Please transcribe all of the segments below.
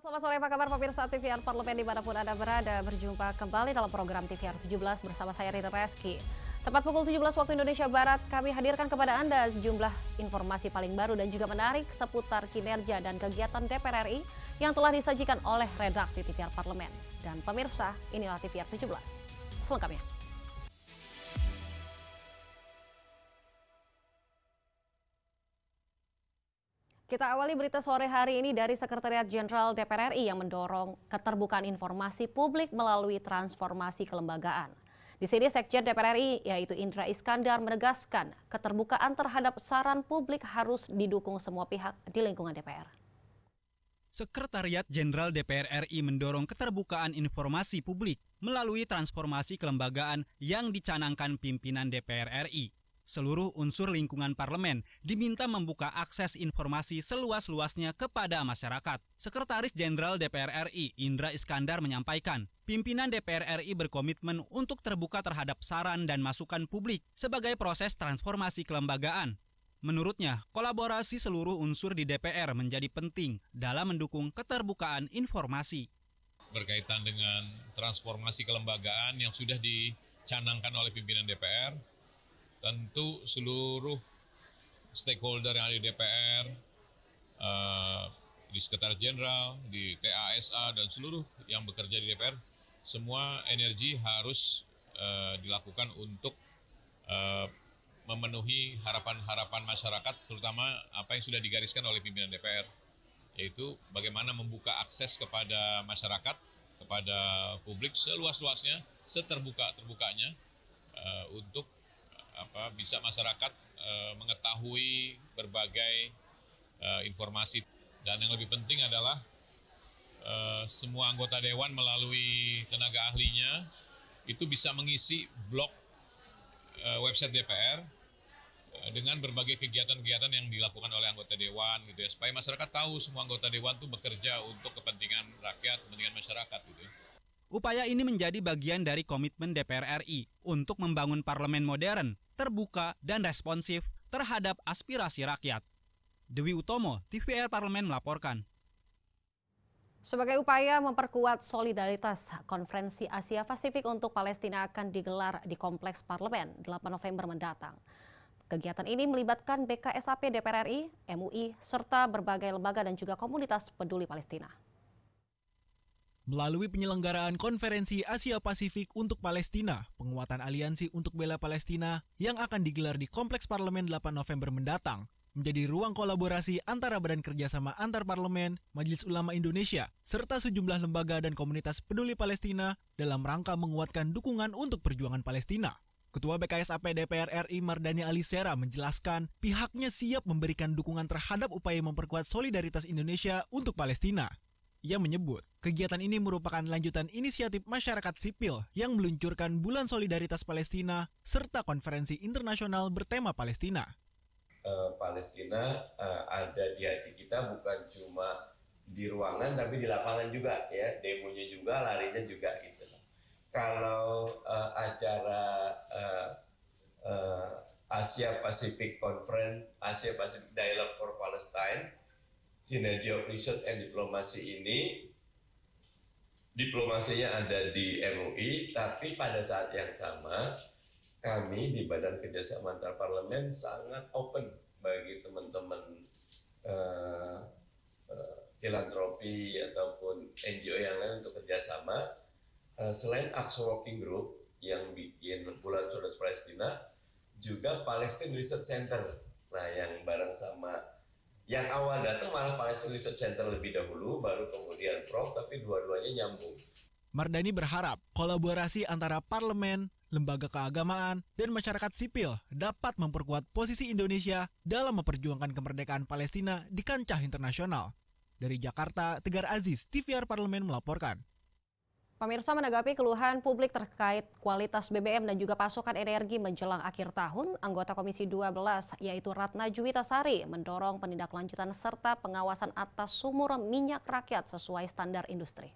Selamat sore, apa kabar pemirsa TVR Parlemen dimanapun Anda berada. Berjumpa kembali dalam program TVR 17 bersama saya Rina Reski. Tepat pukul 17 waktu Indonesia Barat, kami hadirkan kepada Anda sejumlah informasi paling baru dan juga menarik seputar kinerja dan kegiatan DPR RI yang telah disajikan oleh redaksi TVR Parlemen. Dan pemirsa, inilah TVR 17. Selengkapnya. Kita awali berita sore hari ini dari Sekretariat Jenderal DPR RI yang mendorong keterbukaan informasi publik melalui transformasi kelembagaan. Di sini Sekjen DPR RI yaitu Indra Iskandar menegaskan keterbukaan terhadap saran publik harus didukung semua pihak di lingkungan DPR. Sekretariat Jenderal DPR RI mendorong keterbukaan informasi publik melalui transformasi kelembagaan yang dicanangkan pimpinan DPR RI. Seluruh unsur lingkungan parlemen diminta membuka akses informasi seluas-luasnya kepada masyarakat. Sekretaris Jenderal DPR RI Indra Iskandar menyampaikan, pimpinan DPR RI berkomitmen untuk terbuka terhadap saran dan masukan publik sebagai proses transformasi kelembagaan. Menurutnya, kolaborasi seluruh unsur di DPR menjadi penting dalam mendukung keterbukaan informasi. Berkaitan dengan transformasi kelembagaan yang sudah dicanangkan oleh pimpinan DPR, tentu seluruh stakeholder yang ada di DPR, di Sekretariat Jenderal, di TASA, dan seluruh yang bekerja di DPR, semua energi harus dilakukan untuk memenuhi harapan-harapan masyarakat, terutama apa yang sudah digariskan oleh pimpinan DPR, yaitu bagaimana membuka akses kepada masyarakat, kepada publik seluas-luasnya, seterbuka-terbukanya, untuk bisa masyarakat mengetahui berbagai informasi. Dan yang lebih penting adalah semua anggota Dewan melalui tenaga ahlinya itu bisa mengisi blog website DPR dengan berbagai kegiatan-kegiatan yang dilakukan oleh anggota Dewan, gitu ya, supaya masyarakat tahu semua anggota Dewan itu bekerja untuk kepentingan rakyat, kepentingan masyarakat, gitu ya. Upaya ini menjadi bagian dari komitmen DPR RI untuk membangun parlemen modern, terbuka, dan responsif terhadap aspirasi rakyat. Dewi Utomo, TVR Parlemen melaporkan. Sebagai upaya memperkuat solidaritas, Konferensi Asia Pasifik untuk Palestina akan digelar di Kompleks Parlemen 8 November mendatang. Kegiatan ini melibatkan BKSAP DPR RI, MUI, serta berbagai lembaga dan juga komunitas peduli Palestina. Melalui penyelenggaraan Konferensi Asia Pasifik untuk Palestina, penguatan aliansi untuk bela Palestina yang akan digelar di Kompleks Parlemen 8 November mendatang, menjadi ruang kolaborasi antara Badan Kerjasama Antar Parlemen, Majelis Ulama Indonesia, serta sejumlah lembaga dan komunitas peduli Palestina dalam rangka menguatkan dukungan untuk perjuangan Palestina. Ketua BKSAP DPR RI Mardani Alisera menjelaskan pihaknya siap memberikan dukungan terhadap upaya memperkuat solidaritas Indonesia untuk Palestina. Ia menyebut, kegiatan ini merupakan lanjutan inisiatif masyarakat sipil yang meluncurkan Bulan Solidaritas Palestina serta konferensi internasional bertema Palestina. Palestina ada di hati kita bukan cuma di ruangan tapi di lapangan juga, ya, demonya juga, larinya juga gitu. Kalau acara Asia Pacific Conference, Asia Pacific Dialogue for Palestine, Synergy of Research and Diplomasi ini, diplomasinya ada di MUI, tapi pada saat yang sama kami di Badan Kerjasama Antar Parlemen sangat open bagi teman-teman filantropi ataupun NGO yang lain untuk kerjasama. Selain AXO Working Group yang bikin Bulan Solidaritas Palestina, juga Palestine Research Center. Nah, yang bareng sama yang awal datang malah Palestine Research Center lebih dahulu, baru kemudian Prof, tapi dua-duanya nyambung. Mardani berharap kolaborasi antara parlemen, lembaga keagamaan, dan masyarakat sipil dapat memperkuat posisi Indonesia dalam memperjuangkan kemerdekaan Palestina di kancah internasional. Dari Jakarta, Tegar Aziz, TVR Parlemen melaporkan. Pemirsa, menanggapi keluhan publik terkait kualitas BBM dan juga pasokan energi menjelang akhir tahun, anggota Komisi 12 yaitu Ratna Juwitasari mendorong penindaklanjutan serta pengawasan atas sumur minyak rakyat sesuai standar industri.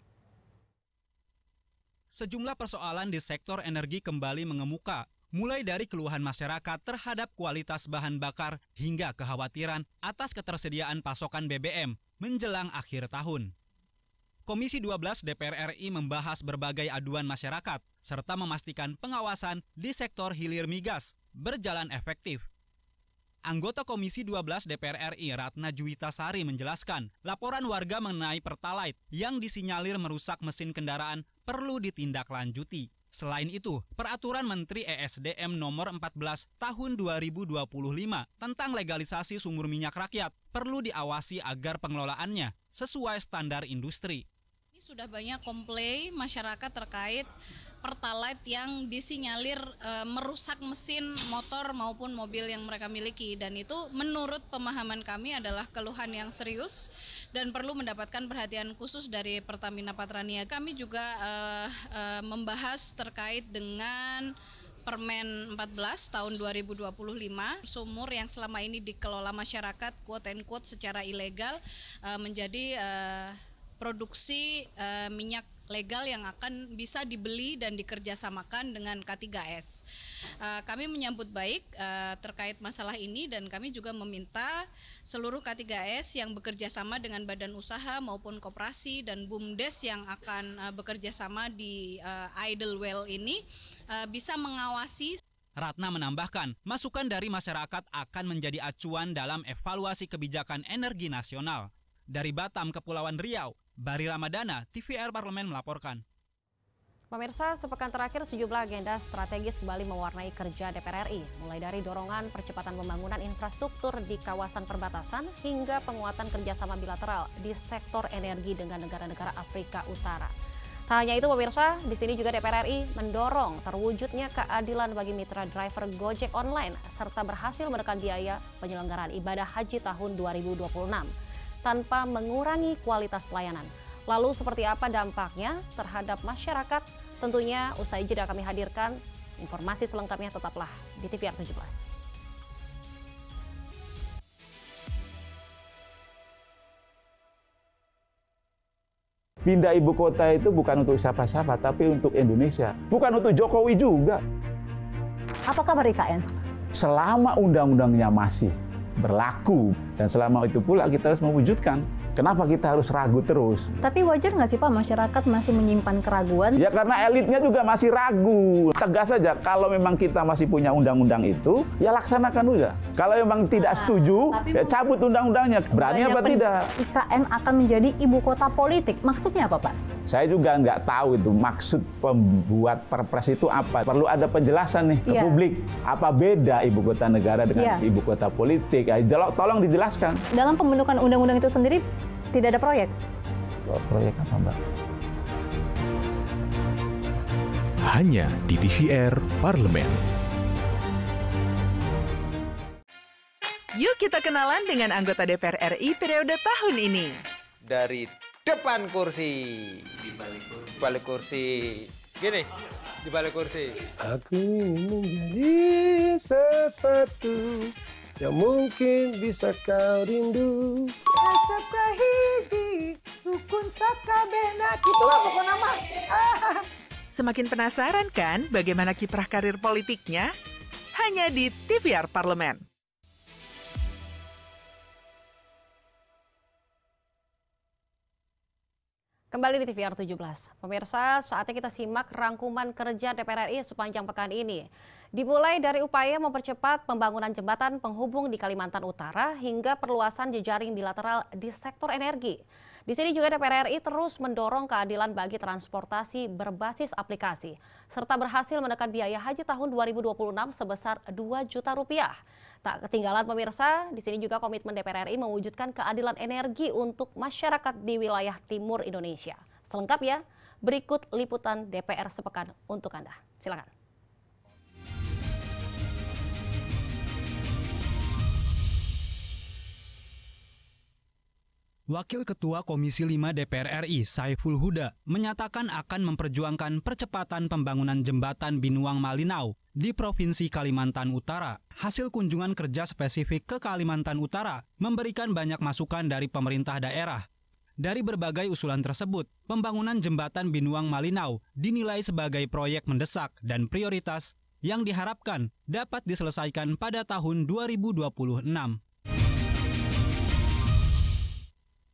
Sejumlah persoalan di sektor energi kembali mengemuka, mulai dari keluhan masyarakat terhadap kualitas bahan bakar hingga kekhawatiran atas ketersediaan pasokan BBM menjelang akhir tahun. Komisi 12 DPR RI membahas berbagai aduan masyarakat serta memastikan pengawasan di sektor hilir migas berjalan efektif. Anggota Komisi 12 DPR RI Ratna Juwitasari menjelaskan, laporan warga mengenai Pertalite yang disinyalir merusak mesin kendaraan perlu ditindaklanjuti. Selain itu, Peraturan Menteri ESDM Nomor 14 Tahun 2025 tentang legalisasi sumber minyak rakyat perlu diawasi agar pengelolaannya sesuai standar industri. Sudah banyak komplain masyarakat terkait Pertalite yang disinyalir merusak mesin motor maupun mobil yang mereka miliki, dan itu menurut pemahaman kami adalah keluhan yang serius dan perlu mendapatkan perhatian khusus dari Pertamina Patraniaga. Kami juga membahas terkait dengan Permen 14 tahun 2025, sumur yang selama ini dikelola masyarakat quote and quote secara ilegal menjadi produksi minyak legal yang akan bisa dibeli dan dikerjasamakan dengan K3S. Kami menyambut baik terkait masalah ini, dan kami juga meminta seluruh K3S yang bekerja sama dengan badan usaha maupun koperasi dan BUMDes yang akan bekerja sama di idle well ini bisa mengawasi. Ratna menambahkan, masukan dari masyarakat akan menjadi acuan dalam evaluasi kebijakan energi nasional. Dari Batam, Kepulauan Riau, Bari Ramadana, TVR Parlemen melaporkan. Pemirsa, sepekan terakhir sejumlah agenda strategis kembali mewarnai kerja DPR RI, mulai dari dorongan percepatan pembangunan infrastruktur di kawasan perbatasan hingga penguatan kerjasama bilateral di sektor energi dengan negara-negara Afrika Utara. Tak hanya itu pemirsa, di sini juga DPR RI mendorong terwujudnya keadilan bagi mitra driver Gojek online serta berhasil menekan biaya penyelenggaraan ibadah haji tahun 2026. Tanpa mengurangi kualitas pelayanan. Lalu seperti apa dampaknya terhadap masyarakat? Tentunya usai jeda kami hadirkan informasi selengkapnya, tetaplah di TVR 17. Pindah ibu kota itu bukan untuk siapa-siapa, tapi untuk Indonesia. Bukan untuk Jokowi juga. Apa kabar IKN? Selama undang-undangnya masih berlaku, dan selama itu pula kita harus mewujudkan. Kenapa kita harus ragu terus? Tapi wajar nggak sih Pak, masyarakat masih menyimpan keraguan? Ya karena elitnya juga masih ragu. Tegas saja, kalau memang kita masih punya undang-undang itu, ya laksanakan udah. Kalau memang tidak setuju, ya cabut undang-undangnya. Berani apa tidak? IKN akan menjadi ibu kota politik. Maksudnya apa Pak? Saya juga nggak tahu itu maksud pembuat perpres itu apa. Perlu ada penjelasan nih ke publik. Apa beda ibu kota negara dengan ibu kota politik? Ya, tolong dijelaskan. Dalam pembentukan undang-undang itu sendiri tidak ada proyek? Proyek apa Mbak? Hanya di TVR Parlemen. Yuk kita kenalan dengan anggota DPR RI periode tahun ini. Dari depan kursi, di balik kursi, gini, di balik kursi. Aku ingin menjadi sesuatu yang mungkin bisa kau rindu. Acap kahiji, rukun sakabehna, gitulah pokok nama. Semakin penasaran kan bagaimana kiprah karir politiknya? Hanya di TVR Parlemen. Kembali di TVR 17. Pemirsa, saatnya kita simak rangkuman kerja DPR RI sepanjang pekan ini. Dimulai dari upaya mempercepat pembangunan jembatan penghubung di Kalimantan Utara hingga perluasan jejaring bilateral di sektor energi. Di sini juga DPR RI terus mendorong keadilan bagi transportasi berbasis aplikasi, serta berhasil menekan biaya haji tahun 2026 sebesar Rp2 juta. Tak ketinggalan pemirsa, di sini juga komitmen DPR RI mewujudkan keadilan energi untuk masyarakat di wilayah timur Indonesia. Selengkapnya, berikut liputan DPR sepekan untuk Anda. Silakan. Wakil Ketua Komisi 5 DPR RI, Saiful Huda, menyatakan akan memperjuangkan percepatan pembangunan jembatan Binuang Malinau di Provinsi Kalimantan Utara. Hasil kunjungan kerja spesifik ke Kalimantan Utara memberikan banyak masukan dari pemerintah daerah. Dari berbagai usulan tersebut, pembangunan jembatan Binuang Malinau dinilai sebagai proyek mendesak dan prioritas yang diharapkan dapat diselesaikan pada tahun 2026.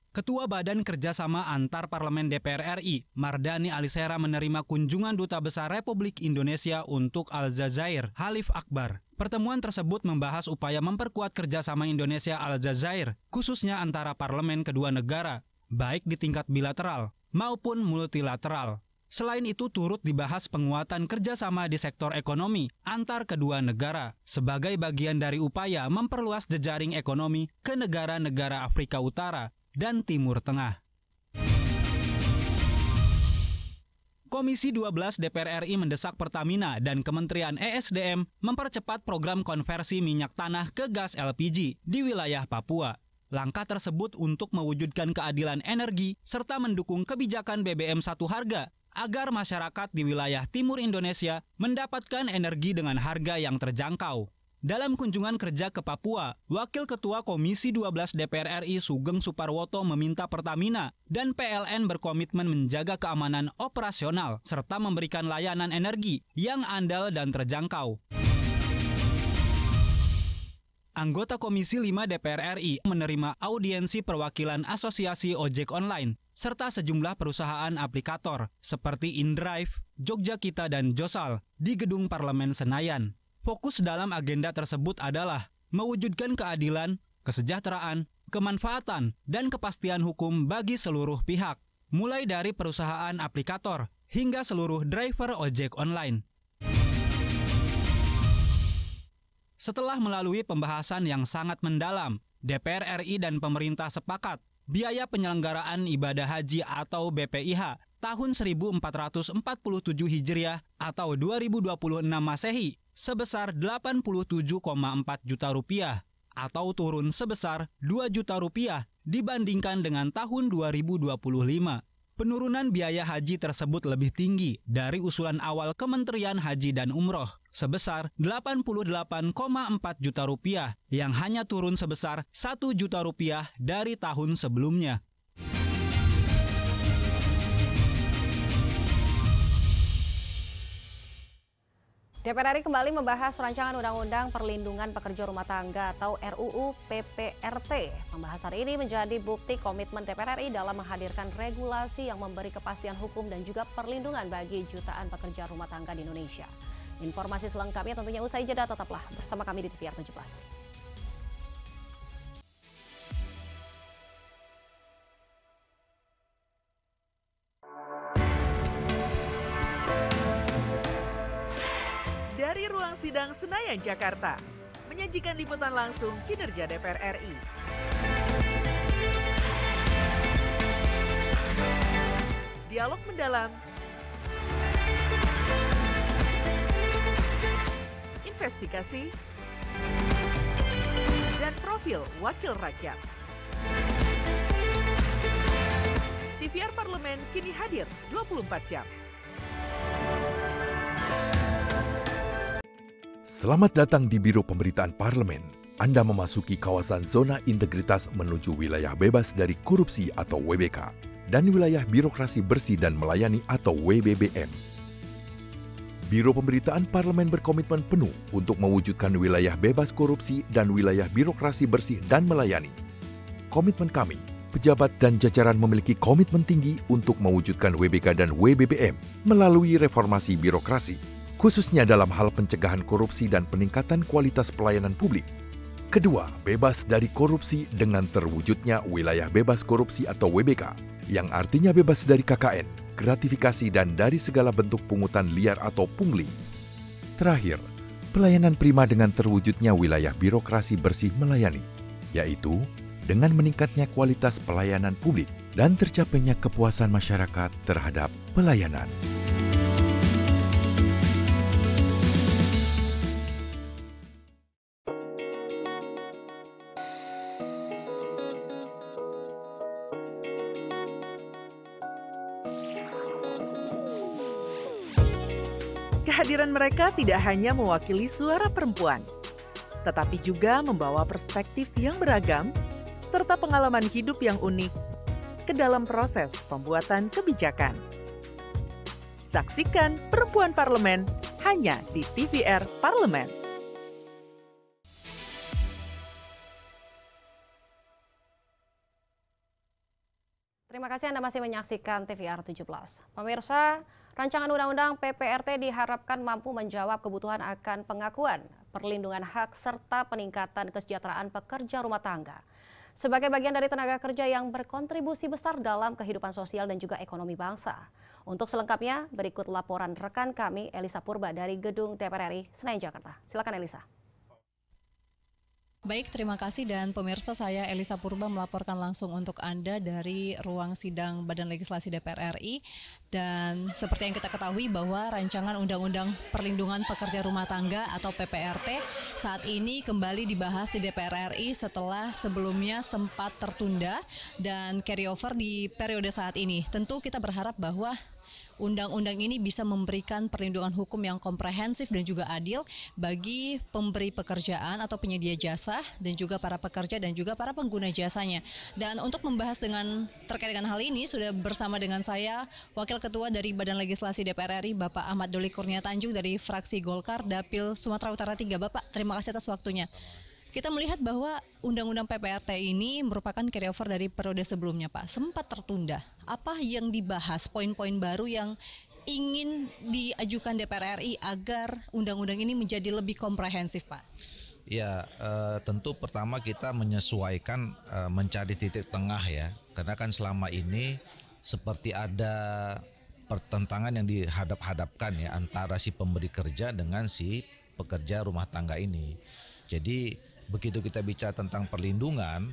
Ketua Badan Kerjasama Antar Parlemen DPR RI, Mardani Alisera menerima kunjungan Duta Besar Republik Indonesia untuk Aljazair, Halif Akbar. Pertemuan tersebut membahas upaya memperkuat kerjasama Indonesia-Aljazair, khususnya antara parlemen kedua negara, baik di tingkat bilateral maupun multilateral. Selain itu turut dibahas penguatan kerjasama di sektor ekonomi antar kedua negara sebagai bagian dari upaya memperluas jejaring ekonomi ke negara-negara Afrika Utara dan Timur Tengah. Komisi 12 DPR RI mendesak Pertamina dan Kementerian ESDM mempercepat program konversi minyak tanah ke gas LPG di wilayah Papua. Langkah tersebut untuk mewujudkan keadilan energi serta mendukung kebijakan BBM satu harga agar masyarakat di wilayah timur Indonesia mendapatkan energi dengan harga yang terjangkau. Dalam kunjungan kerja ke Papua, Wakil Ketua Komisi 12 DPR RI Sugeng Suparwoto meminta Pertamina dan PLN berkomitmen menjaga keamanan operasional serta memberikan layanan energi yang andal dan terjangkau. Anggota Komisi 5 DPR RI menerima audiensi perwakilan Asosiasi Ojek Online serta sejumlah perusahaan aplikator seperti InDrive, Jogja Kita, dan Josal di Gedung Parlemen Senayan. Fokus dalam agenda tersebut adalah mewujudkan keadilan, kesejahteraan, kemanfaatan, dan kepastian hukum bagi seluruh pihak, mulai dari perusahaan aplikator hingga seluruh driver ojek online. Setelah melalui pembahasan yang sangat mendalam, DPR RI dan pemerintah sepakat biaya penyelenggaraan ibadah haji atau BPIH tahun 1447 Hijriah atau 2026 Masehi sebesar 87,4 juta rupiah atau turun sebesar 2 juta rupiah dibandingkan dengan tahun 2025. Penurunan biaya haji tersebut lebih tinggi dari usulan awal Kementerian Haji dan Umroh sebesar 88,4 juta rupiah yang hanya turun sebesar 1 juta rupiah dari tahun sebelumnya. DPR RI kembali membahas rancangan Undang-Undang Perlindungan Pekerja Rumah Tangga atau RUU PPRT. Pembahasan ini menjadi bukti komitmen DPR RI dalam menghadirkan regulasi yang memberi kepastian hukum dan juga perlindungan bagi jutaan pekerja rumah tangga di Indonesia. Informasi selengkapnya tentunya usai jeda, tetaplah bersama kami di TVR 17. Dari ruang sidang Senayan, Jakarta, menyajikan liputan langsung kinerja DPR RI. Dialog mendalam, investigasi, dan profil wakil rakyat. TVR Parlemen kini hadir 24 jam. Selamat datang di Biro Pemberitaan Parlemen. Anda memasuki kawasan zona integritas menuju wilayah bebas dari korupsi atau WBK dan wilayah birokrasi bersih dan melayani atau WBBM. Biro Pemberitaan Parlemen berkomitmen penuh untuk mewujudkan wilayah bebas korupsi dan wilayah birokrasi bersih dan melayani. Komitmen kami, pejabat dan jajaran memiliki komitmen tinggi untuk mewujudkan WBK dan WBBM melalui reformasi birokrasi, khususnya dalam hal pencegahan korupsi dan peningkatan kualitas pelayanan publik. Kedua, bebas dari korupsi dengan terwujudnya wilayah bebas korupsi atau WBK, yang artinya bebas dari KKN, gratifikasi dan dari segala bentuk pungutan liar atau pungli. Terakhir, pelayanan prima dengan terwujudnya wilayah birokrasi bersih melayani, yaitu dengan meningkatnya kualitas pelayanan publik dan tercapainya kepuasan masyarakat terhadap pelayanan. Kehadiran mereka tidak hanya mewakili suara perempuan, tetapi juga membawa perspektif yang beragam serta pengalaman hidup yang unik ke dalam proses pembuatan kebijakan. Saksikan Perempuan Parlemen hanya di TVR Parlemen. Terima kasih Anda masih menyaksikan TVR 17. Pemirsa, rancangan undang-undang PPRT diharapkan mampu menjawab kebutuhan akan pengakuan, perlindungan hak, serta peningkatan kesejahteraan pekerja rumah tangga. Sebagai bagian dari tenaga kerja yang berkontribusi besar dalam kehidupan sosial dan juga ekonomi bangsa. Untuk selengkapnya, berikut laporan rekan kami Elisa Purba dari Gedung DPR RI Senayan, Jakarta. Silakan Elisa. Baik, terima kasih dan pemirsa, saya Elisa Purba melaporkan langsung untuk Anda dari ruang sidang Badan Legislasi DPR RI. Dan seperti yang kita ketahui bahwa rancangan Undang-Undang Perlindungan Pekerja Rumah Tangga atau PPRT saat ini kembali dibahas di DPR RI setelah sebelumnya sempat tertunda dan carryover di periode saat ini. Tentu kita berharap bahwa undang-undang ini bisa memberikan perlindungan hukum yang komprehensif dan juga adil bagi pemberi pekerjaan atau penyedia jasa dan juga para pekerja dan juga para pengguna jasanya. Dan untuk membahas terkait dengan hal ini sudah bersama dengan saya Wakil Ketua dari Badan Legislasi DPR RI Bapak Ahmad Doli Kurnia Tanjung dari fraksi Golkar Dapil Sumatera Utara 3. Bapak, terima kasih atas waktunya. Kita melihat bahwa Undang-Undang PPRT ini merupakan carryover dari periode sebelumnya, Pak. Sempat tertunda. Apa yang dibahas, poin-poin baru yang ingin diajukan DPR RI agar undang-undang ini menjadi lebih komprehensif, Pak? Ya, tentu pertama kita menyesuaikan, mencari titik tengah ya. Karena kan selama ini seperti ada pertentangan yang dihadap-hadapkan ya antara si pemberi kerja dengan si pekerja rumah tangga ini. Jadi begitu kita bicara tentang perlindungan,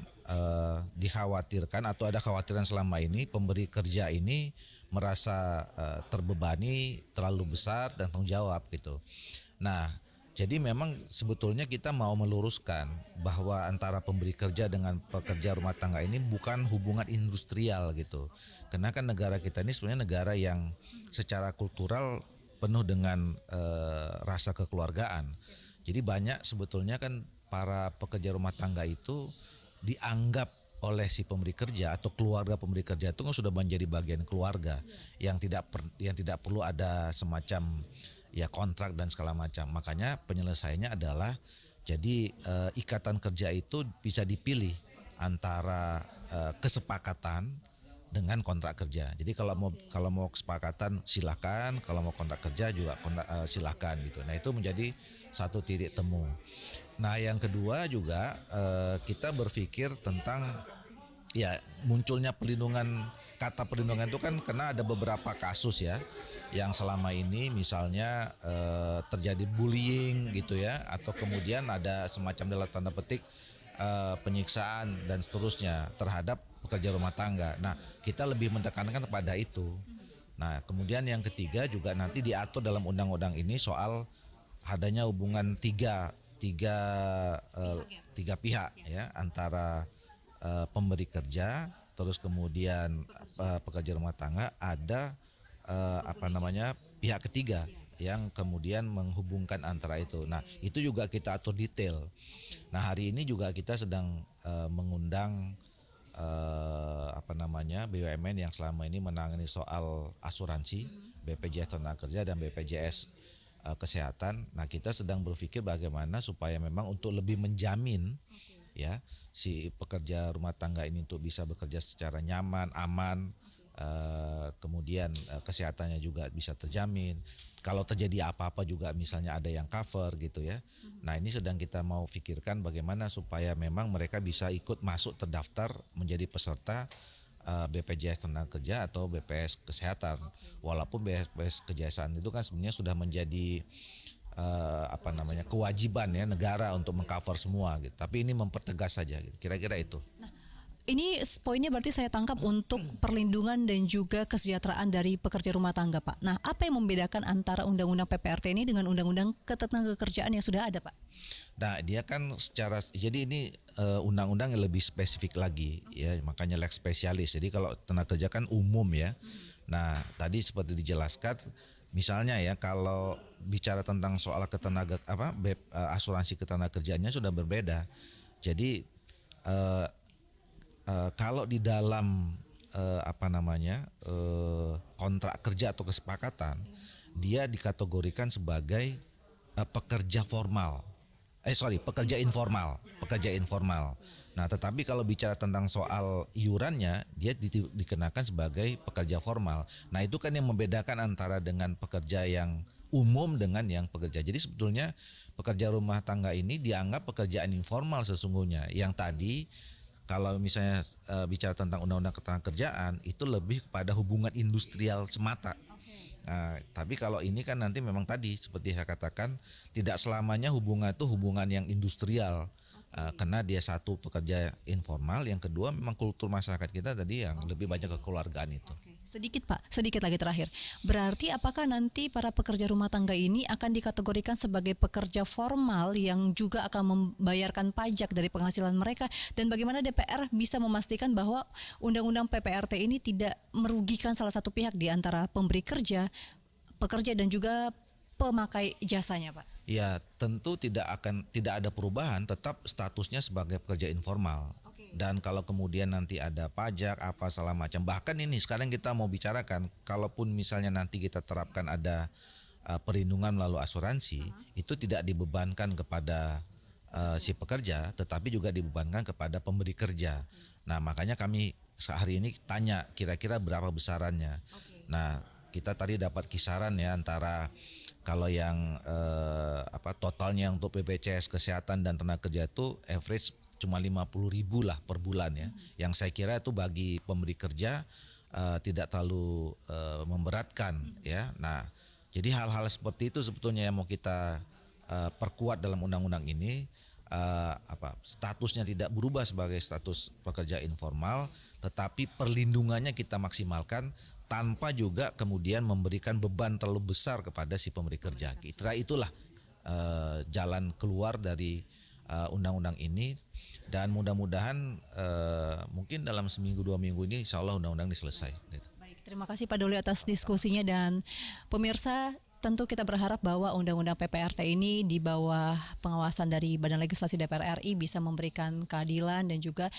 dikhawatirkan atau ada khawatiran selama ini pemberi kerja ini merasa terbebani, terlalu besar dan tanggung jawab gitu. Nah, jadi memang sebetulnya kita mau meluruskan bahwa antara pemberi kerja dengan pekerja rumah tangga ini bukan hubungan industrial gitu. Karena kan negara kita ini sebenarnya negara yang secara kultural penuh dengan rasa kekeluargaan. Jadi banyak sebetulnya kan para pekerja rumah tangga itu dianggap oleh si pemberi kerja atau keluarga pemberi kerja itu kan sudah menjadi bagian keluarga yang tidak perlu ada semacam ya kontrak dan segala macam. Makanya penyelesaiannya adalah jadi ikatan kerja itu bisa dipilih antara kesepakatan dengan kontrak kerja. Jadi kalau mau kesepakatan silakan, kalau mau kontrak kerja juga silakan gitu. Nah, itu menjadi satu titik temu. Nah, yang kedua juga kita berpikir tentang ya munculnya kata perlindungan itu kan karena ada beberapa kasus ya yang selama ini misalnya terjadi bullying gitu ya, atau kemudian ada semacam dalam tanda petik penyiksaan dan seterusnya terhadap pekerja rumah tangga. Nah, kita lebih menekankan kepada itu. Nah, kemudian yang ketiga juga nanti diatur dalam undang-undang ini soal adanya hubungan tiga pihak ya, antara pemberi kerja, terus kemudian pekerja rumah tangga, ada pihak ketiga yang kemudian menghubungkan antara itu. Nah, itu juga kita atur detail. Nah, hari ini juga kita sedang mengundang BUMN yang selama ini menangani soal asuransi, BPJS Tenaga Kerja dan BPJS Kesehatan. Nah, kita sedang berpikir bagaimana supaya memang untuk lebih menjamin ya si pekerja rumah tangga ini untuk bisa bekerja secara nyaman, aman, kemudian kesehatannya juga bisa terjamin. Kalau terjadi apa-apa juga misalnya ada yang cover gitu ya. Nah, ini sedang kita mau pikirkan bagaimana supaya memang mereka bisa ikut masuk terdaftar menjadi peserta BPJS Tenaga Kerja atau BPJS Kesehatan. Walaupun BPJS Kesehatan itu kan sebenarnya sudah menjadi kewajiban ya negara untuk mengcover semua gitu. Tapi ini mempertegas saja gitu. Kira-kira itu. Nah, ini poinnya berarti saya tangkap untuk perlindungan dan juga kesejahteraan dari pekerja rumah tangga, Pak. Nah, apa yang membedakan antara Undang-Undang PPRT ini dengan Undang-Undang Ketenagakerjaan yang sudah ada, Pak? Nah, dia kan jadi ini undang-undang yang lebih spesifik lagi ya, makanya lex spesialis. Jadi kalau tenaga kerja kan umum ya. Nah, tadi seperti dijelaskan, misalnya ya kalau bicara tentang soal asuransi ketenagakerjaannya sudah berbeda. Jadi kalau di dalam kontrak kerja atau kesepakatan, dia dikategorikan sebagai pekerja formal pekerja informal. Nah, tetapi kalau bicara tentang soal iurannya, dia dikenakan sebagai pekerja formal. Nah, itu kan yang membedakan antara dengan pekerja yang umum dengan yang pekerja. Jadi sebetulnya pekerja rumah tangga ini dianggap pekerjaan informal sesungguhnya. Yang tadi kalau misalnya bicara tentang undang-undang ketenagakerjaan itu lebih kepada hubungan industrial semata. Nah, tapi kalau ini kan nanti memang tadi seperti saya katakan tidak selamanya hubungan itu hubungan yang industrial. Karena dia satu pekerja informal, yang kedua memang kultur masyarakat kita tadi yang lebih banyak kekeluargaan itu. Sedikit Pak, sedikit lagi terakhir. Berarti apakah nanti para pekerja rumah tangga ini akan dikategorikan sebagai pekerja formal yang juga akan membayarkan pajak dari penghasilan mereka? Dan bagaimana DPR bisa memastikan bahwa undang-undang PPRT ini tidak merugikan salah satu pihak di antara pemberi kerja, pekerja dan juga pemakai jasanya, Pak? Ya, tentu tidak ada perubahan, tetap statusnya sebagai pekerja informal. Dan kalau kemudian nanti ada pajak apa segala macam, bahkan ini sekarang kita mau bicarakan, kalaupun misalnya nanti kita terapkan ada perlindungan melalui asuransi, itu tidak dibebankan kepada si pekerja, tetapi juga dibebankan kepada pemberi kerja. Nah, makanya kami hari ini tanya kira-kira berapa besarannya. Nah, kita tadi dapat kisaran ya antara kalau yang totalnya untuk BPJS kesehatan dan tenaga kerja itu average cuma 50.000 lah per bulan ya. Yang saya kira itu bagi pemberi kerja tidak terlalu memberatkan ya. Nah, jadi hal-hal seperti itu sebetulnya yang mau kita perkuat dalam undang-undang ini. Statusnya tidak berubah sebagai status pekerja informal, tetapi perlindungannya kita maksimalkan tanpa juga kemudian memberikan beban terlalu besar kepada si pemberi kerja. Kira itulah jalan keluar dari undang-undang ini, dan mudah-mudahan mungkin dalam seminggu 2 minggu ini insya Allah undang-undang ini selesai. Gitu. Baik, terima kasih Pak Doli atas diskusinya, dan pemirsa tentu kita berharap bahwa undang-undang PPRT ini di bawah pengawasan dari Badan Legislasi DPR RI bisa memberikan keadilan dan juga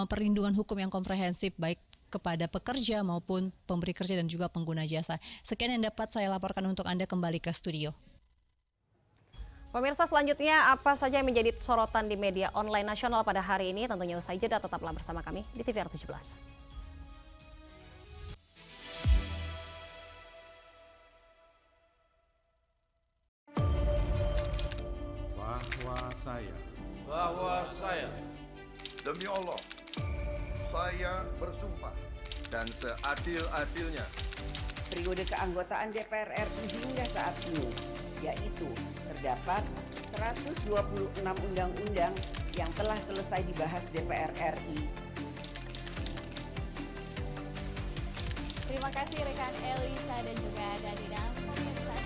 perlindungan hukum yang komprehensif baik kepada pekerja maupun pemberi kerja dan juga pengguna jasa. Sekian yang dapat saya laporkan untuk Anda, kembali ke studio. Pemirsa, selanjutnya apa saja yang menjadi sorotan di media online nasional pada hari ini? Tentunya usai jeda, tetaplah bersama kami di TVR 17. Bahwa saya demi Allah, saya bersumpah dan seadil-adilnya periode keanggotaan DPR RI hingga saat ini, yaitu terdapat 126 undang-undang yang telah selesai dibahas DPR RI. Terima kasih rekan Elisa dan juga Dadina. Pemirsa,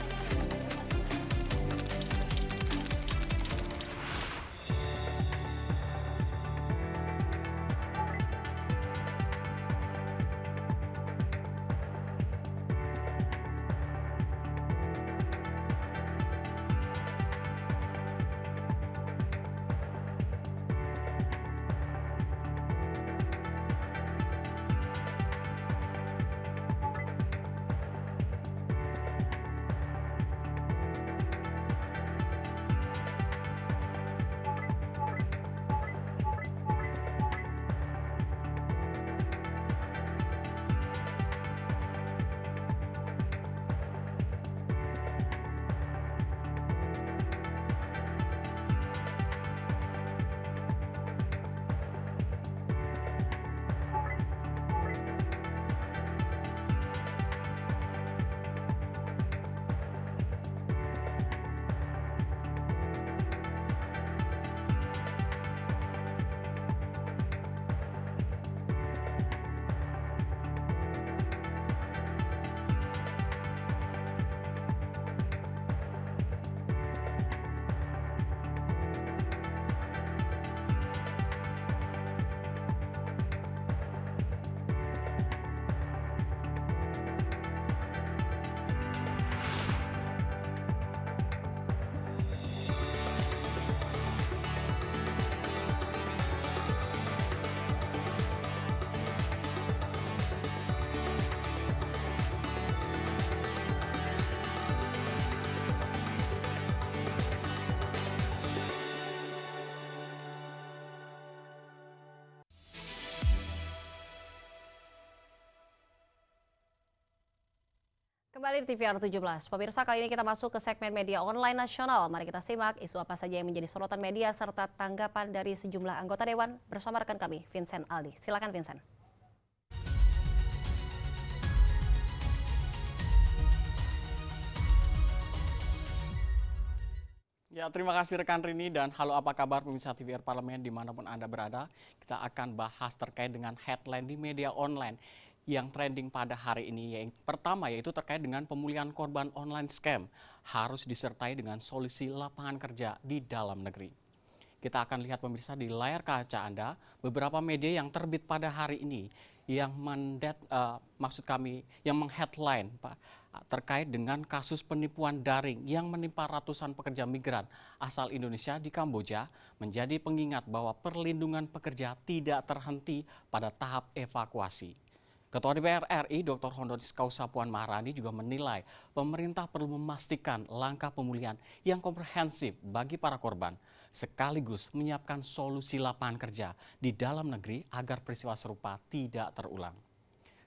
Kembali di TVR 17. Pemirsa, kali ini kita masuk ke segmen media online nasional. Mari kita simak isu apa saja yang menjadi sorotan media serta tanggapan dari sejumlah anggota Dewan bersama rekan kami, Vincent Aldi. Silakan Vincent. Ya, terima kasih rekan Rini dan halo apa kabar pemirsa TVR Parlemen dimanapun Anda berada. Kita akan bahas terkait dengan headline di media online yang trending pada hari ini. Yang pertama yaitu terkait dengan pemulihan korban online scam harus disertai dengan solusi lapangan kerja di dalam negeri. Kita akan lihat pemirsa di layar kaca Anda beberapa media yang terbit pada hari ini yang mengheadline terkait dengan kasus penipuan daring yang menimpa ratusan pekerja migran asal Indonesia di Kamboja menjadi pengingat bahwa perlindungan pekerja tidak terhenti pada tahap evakuasi. Ketua DPR RI Dr. Honoris Causa Puan Maharani juga menilai pemerintah perlu memastikan langkah pemulihan yang komprehensif bagi para korban, sekaligus menyiapkan solusi lapangan kerja di dalam negeri agar peristiwa serupa tidak terulang.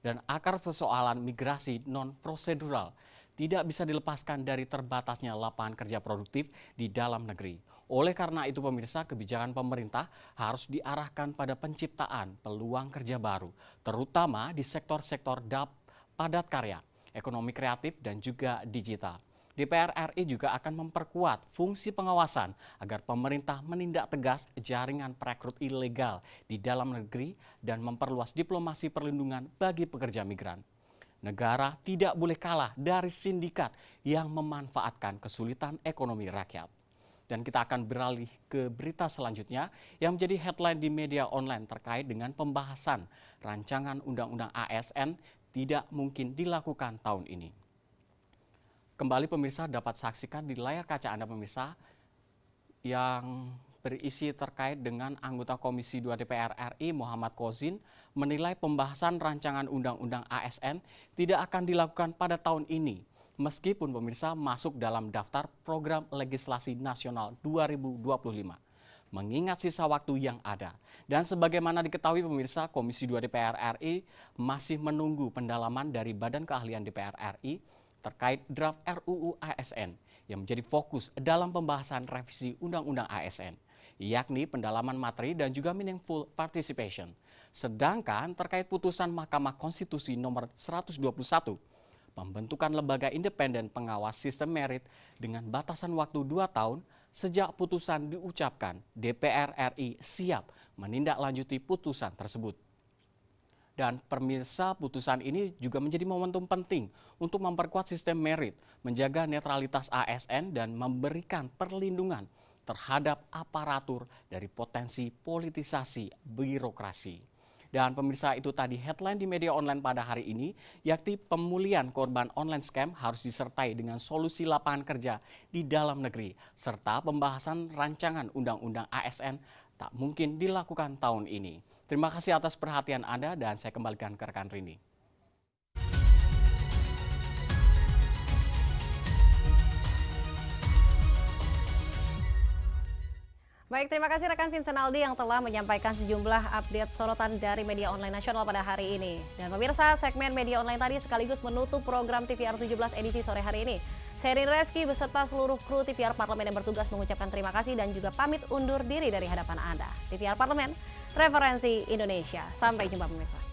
Dan akar persoalan migrasi non-prosedural tidak bisa dilepaskan dari terbatasnya lapangan kerja produktif di dalam negeri. Oleh karena itu pemirsa, kebijakan pemerintah harus diarahkan pada penciptaan peluang kerja baru, terutama di sektor-sektor padat karya, ekonomi kreatif dan juga digital. DPR RI juga akan memperkuat fungsi pengawasan agar pemerintah menindak tegas jaringan perekrut ilegal di dalam negeri dan memperluas diplomasi perlindungan bagi pekerja migran. Negara tidak boleh kalah dari sindikat yang memanfaatkan kesulitan ekonomi rakyat. Dan kita akan beralih ke berita selanjutnya yang menjadi headline di media online terkait dengan pembahasan rancangan undang-undang ASN tidak mungkin dilakukan tahun ini. Kembali pemirsa dapat saksikan di layar kaca Anda pemirsa yang berisi terkait dengan anggota Komisi 2 DPR RI Muhammad Kozin menilai pembahasan rancangan undang-undang ASN tidak akan dilakukan pada tahun ini. Meskipun pemirsa masuk dalam daftar program legislasi nasional 2025. Mengingat sisa waktu yang ada. Dan sebagaimana diketahui pemirsa, Komisi 2 DPR RI masih menunggu pendalaman dari Badan Keahlian DPR RI terkait draft RUU ASN yang menjadi fokus dalam pembahasan revisi Undang-Undang ASN, yakni pendalaman materi dan juga meaningful participation. Sedangkan terkait putusan Mahkamah Konstitusi nomor 121, pembentukan lembaga independen pengawas sistem merit dengan batasan waktu 2 tahun sejak putusan diucapkan, DPR RI siap menindaklanjuti putusan tersebut. Dan pemirsa, putusan ini juga menjadi momentum penting untuk memperkuat sistem merit, menjaga netralitas ASN dan memberikan perlindungan terhadap aparatur dari potensi politisasi birokrasi. Dan pemirsa, itu tadi headline di media online pada hari ini, yakni pemulihan korban online scam harus disertai dengan solusi lapangan kerja di dalam negeri, serta pembahasan rancangan undang-undang ASN tak mungkin dilakukan tahun ini. Terima kasih atas perhatian Anda dan saya kembalikan ke rekan Rini. Baik, terima kasih rekan Vincent Aldi yang telah menyampaikan sejumlah update sorotan dari media online nasional pada hari ini. Dan pemirsa, segmen media online tadi sekaligus menutup program TVR 17 edisi sore hari ini. Saya Rini Reski beserta seluruh kru TVR Parlemen yang bertugas mengucapkan terima kasih dan juga pamit undur diri dari hadapan Anda. TVR Parlemen, referensi Indonesia. Sampai jumpa pemirsa.